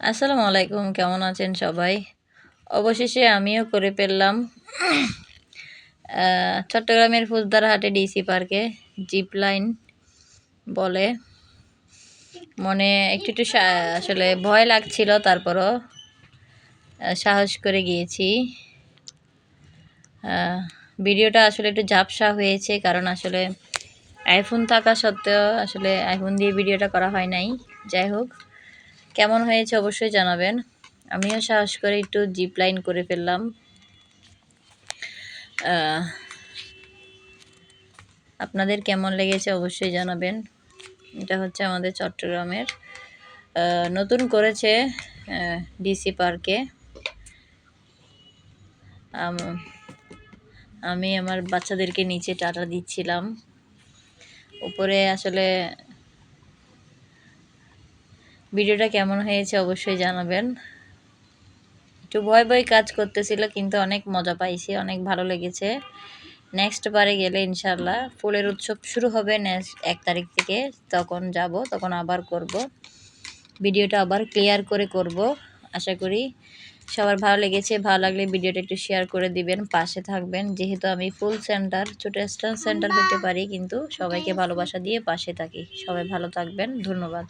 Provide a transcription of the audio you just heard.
আসসালামু আলাইকুম, কেমন আছেন সবাই? অবশেষে আমিও করে ফেললাম চট্টগ্রামের ফুলদারহাটে ডিসি পার্কে জিপ লাইন বলে। মনে একটু একটু আসলে ভয় লাগছিল, তারপরও সাহস করে গিয়েছি। ভিডিওটা আসলে একটু ঝাপসা হয়েছে, কারণ আসলে আইফোন থাকা সত্ত্বেও আসলে আইফোন দিয়ে ভিডিওটা করা হয় নাই। যাই হোক, কেমন হয়েছে অবশ্যই জানাবেন। আমিও সাহস করে একটু জিপ লাইন করে ফেললাম। আপনাদের কেমন লেগেছে অবশ্যই জানাবেন। এটা হচ্ছে আমাদের চট্টগ্রামের নতুন করেছে ডিসি পার্কে। আমি আমার বাচ্চাদেরকে নিচে টাটা দিচ্ছিলাম। উপরে আসলে ভিডিওটা কেমন হয়েছে অবশ্যই জানাবেন। একটু ভয় ভয় কাজ করতেছিল, কিন্তু অনেক মজা পাইছি, অনেক ভালো লেগেছে। নেক্সট বারে গেলে ইনশাল্লাহ ফুলের উৎসব শুরু হবে নেক্সট 1 তারিখ থেকে, তখন যাব, তখন আবার করব ভিডিওটা, আবার ক্লিয়ার করে করব। আশা করি সবার ভালো লেগেছে। ভালো লাগলে ভিডিওটা একটু শেয়ার করে দিবেন, পাশে থাকবেন। যেহেতু আমি ফুল সেন্টার, ছোট স্টার সেন্টার হতে পারি, কিন্তু সবাইকে ভালোবাসা দিয়ে পাশে থাকি। সবাই ভালো থাকবেন, ধন্যবাদ।